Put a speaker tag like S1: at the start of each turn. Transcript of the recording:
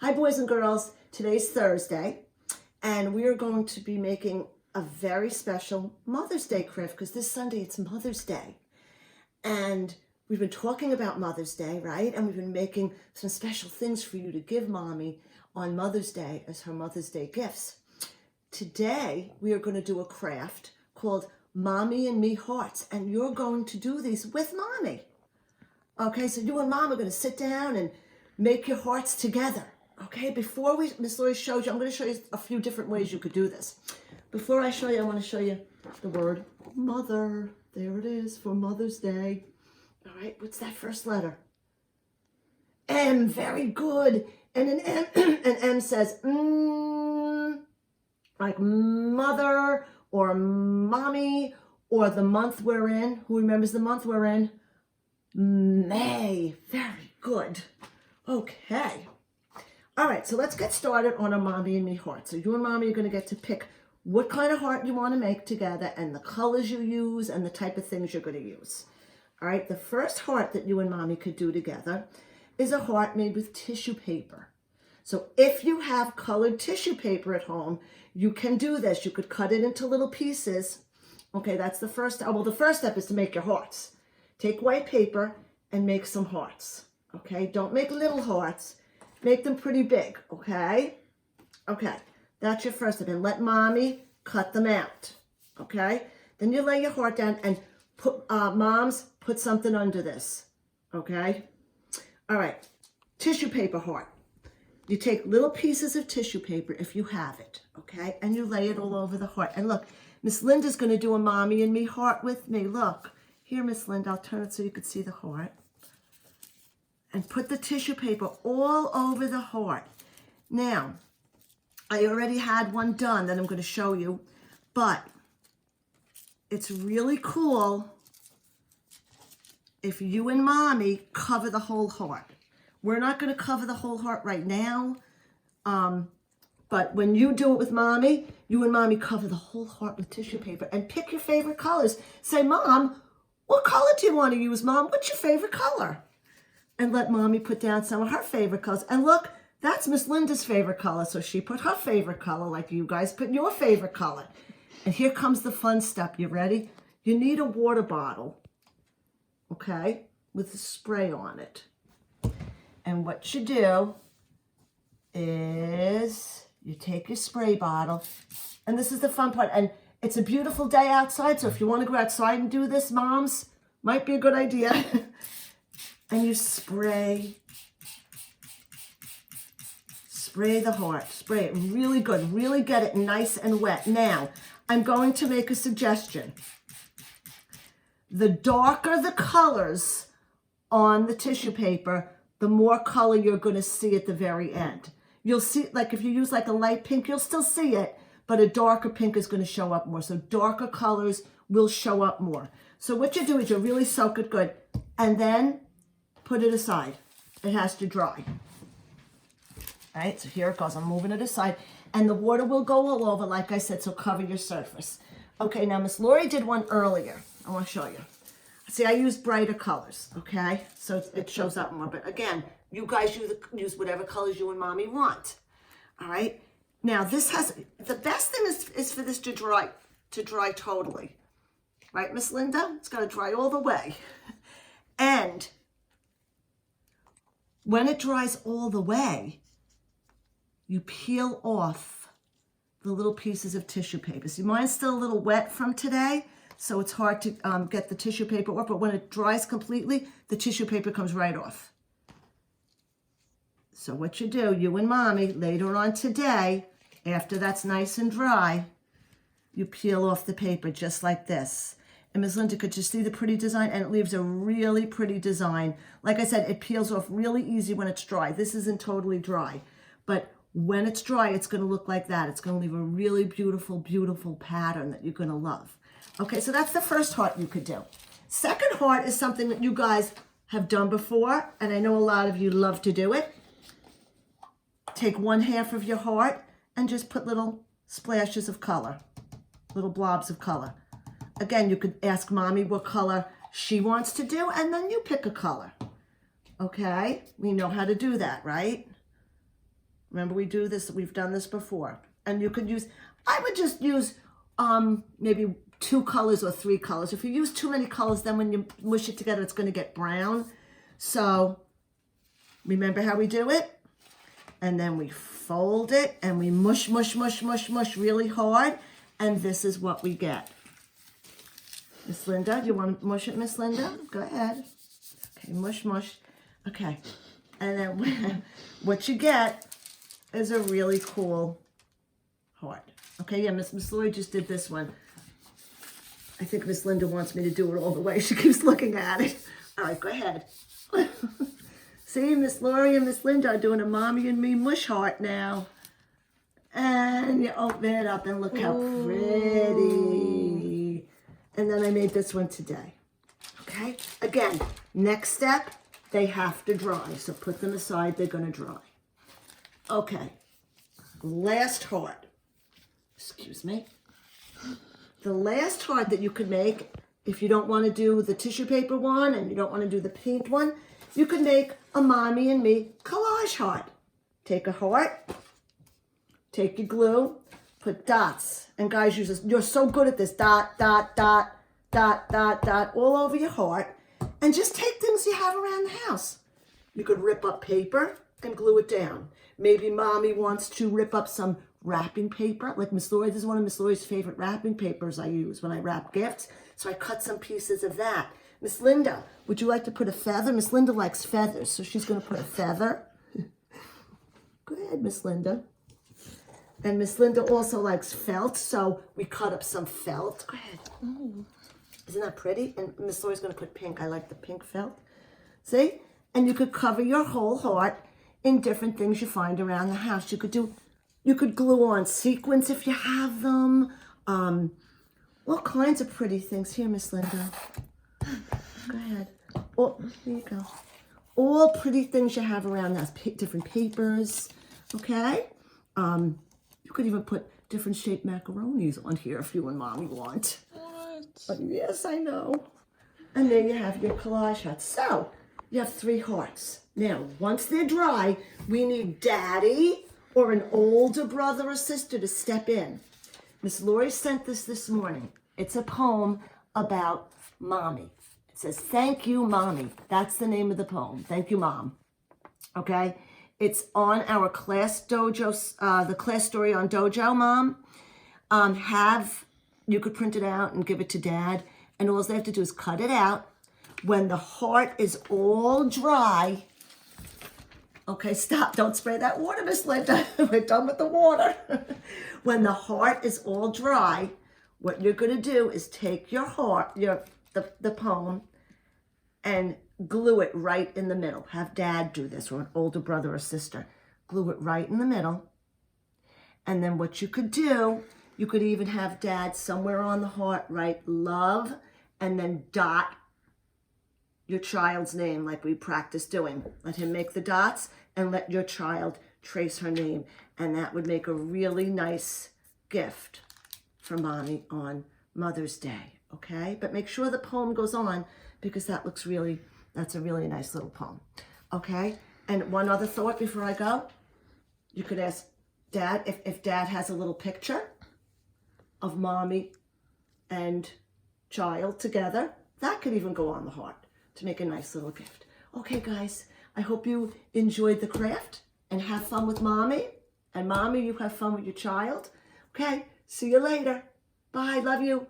S1: Hi boys and girls, today's Thursday and we are going to be making a very special Mother's Day craft because this Sunday it's Mother's Day. And we've been talking about Mother's Day, right? And we've been making some special things for you to give Mommy on Mother's Day as her Mother's Day gifts. Today we are going to do a craft called Mommy and Me Hearts, and you're going to do these with Mommy. Okay, so you and Mom are going to sit down and make your hearts together. Okay, before Miss Lori showed you, I'm going to show you a few different ways you could do this. Before I show you, I want to show you the word mother. There it is for Mother's Day. All right, what's that first letter? M, very good. And an M says like mother or mommy or the month we're in. Who remembers the month we're in? May. Very good. Okay. All right, so let's get started on a Mommy and Me heart. So you and Mommy are going to get to pick what kind of heart you want to make together and the colors you use and the type of things you're going to use. All right, the first heart that you and Mommy could do together is a heart made with tissue paper. So if you have colored tissue paper at home, you can do this. You could cut it into little pieces. Okay, that's the first. Well, the first step is to make your hearts. Take white paper and make some hearts. Okay, don't make little hearts. Make them pretty big, okay? Okay, that's your first step. And let Mommy cut them out, okay? Then you lay your heart down and put, moms, put something under this, okay? All right, tissue paper heart. You take little pieces of tissue paper, if you have it, okay? And you lay it all over the heart. And look, Miss Linda's gonna do a Mommy and Me heart with me. Look, here, Miss Linda, I'll turn it so you can see the heart. And put the tissue paper all over the heart. Now, I already had one done that I'm going to show you, but it's really cool if you and Mommy cover the whole heart. We're not going to cover the whole heart right now, but when you do it with Mommy, you and Mommy cover the whole heart with tissue paper and pick your favorite colors. Say, Mom, what color do you want to use, Mom? What's your favorite color? And let Mommy put down some of her favorite colors. And look, that's Miss Linda's favorite color. So she put her favorite color, like you guys put your favorite color. And here comes the fun step. You ready? You need a water bottle, okay, with a spray on it. And what you do is you take your spray bottle. And this is the fun part. And it's a beautiful day outside. So if you want to go outside and do this, moms, might be a good idea. And you spray the heart. Spray it really good. Really get it nice and wet. Now, I'm going to make a suggestion. The darker the colors on the tissue paper, the more color you're going to see at the very end. You'll see, like if you use like a light pink, you'll still see it, but a darker pink is going to show up more. So darker colors will show up more. So what you do is you really soak it good. And then put it aside. It has to dry. All right, so here it goes. I'm moving it aside. And the water will go all over, like I said, so cover your surface. Okay, now Miss Lori did one earlier. I want to show you. See, I used brighter colors, okay? So it shows up more. But again, you guys use whatever colors you and Mommy want. All right? Now, this has, the best thing is for this to dry totally. Right, Miss Linda? It's got to dry all the way. And when it dries all the way, you peel off the little pieces of tissue paper. See, mine's still a little wet from today, so it's hard to get the tissue paper off, but when it dries completely, the tissue paper comes right off. So what you do, you and Mommy, later on today, after that's nice and dry, you peel off the paper just like this. And Ms. Linda, could you see the pretty design? And it leaves a really pretty design. Like I said, it peels off really easy when it's dry. This isn't totally dry. But when it's dry, it's going to look like that. It's going to leave a really beautiful, beautiful pattern that you're going to love. Okay, so that's the first heart you could do. Second heart is something that you guys have done before, and I know a lot of you love to do it. Take one half of your heart and just put little splashes of color, little blobs of color. Again, you could ask Mommy what color she wants to do, and then you pick a color. Okay? We know how to do that, right? Remember, we've done this before. And you could use, I would just use maybe 2 colors or 3 colors. If you use too many colors, then when you mush it together, it's going to get brown. So remember how we do it? And then we fold it and we mush really hard. And this is what we get. Miss Linda, do you want to mush it, Miss Linda? Go ahead. Okay, mush. Okay. And then what you get is a really cool heart. Okay, yeah, Miss Lori just did this one. I think Miss Linda wants me to do it all the way. She keeps looking at it. All right, go ahead. See, Miss Lori and Miss Linda are doing a Mommy and Me mush heart now. And you open it up and look how pretty. And then I made this one today. Okay, again, next step, they have to dry. So put them aside, they're gonna dry. Okay, last heart. Excuse me. The last heart that you could make, if you don't want to do the tissue paper one and you don't want to do the pink one, you could make a Mommy and Me collage heart. Take a heart, take your glue, put dots. And guys, you're so good at this. Dot, dot, dot, dot, dot, dot, all over your heart. And just take things you have around the house. You could rip up paper and glue it down. Maybe Mommy wants to rip up some wrapping paper, like Miss Lori. This is one of Miss Lori's favorite wrapping papers I use when I wrap gifts. So I cut some pieces of that. Miss Linda, would you like to put a feather? Miss Linda likes feathers, so she's going to put a feather. Go ahead, Miss Linda. And Miss Linda also likes felt, so we cut up some felt. Go ahead. Isn't that pretty? And Miss Lori's going to put pink. I like the pink felt. See? And you could cover your whole heart in different things you find around the house. You could glue on sequins if you have them. All kinds of pretty things. Here, Miss Linda. Go ahead. Oh, there you go. All pretty things you have around the house. Different papers. Okay? You could even put different shaped macaronis on here if you and Mommy want. What? Yes, I know. And there you have your collage hearts. So, you have 3 hearts. Now, once they're dry, we need Daddy or an older brother or sister to step in. Miss Lori sent this morning. It's a poem about Mommy. It says, "Thank you, Mommy." That's the name of the poem. Thank you, Mom. Okay? It's on our class dojo, the class story on Dojo, Mom. You could print it out and give it to Dad. And all they have to do is cut it out. When the heart is all dry, okay, stop. Don't spray that water, Miss Linda. We're done with the water. When the heart is all dry, what you're going to do is take your heart, the poem, and glue it right in the middle. Have Dad do this, or an older brother or sister. Glue it right in the middle. And then what you could do, you could even have Dad somewhere on the heart write love and then dot your child's name like we practice doing. Let him make the dots and let your child trace her name. And that would make a really nice gift for Mommy on Mother's Day, okay? But make sure the poem goes on because that's a really nice little poem, okay? And one other thought before I go. You could ask Dad if Dad has a little picture of Mommy and child together. That could even go on the heart to make a nice little gift. Okay, guys, I hope you enjoyed the craft and have fun with Mommy. And Mommy, you have fun with your child. Okay, see you later. Bye, love you.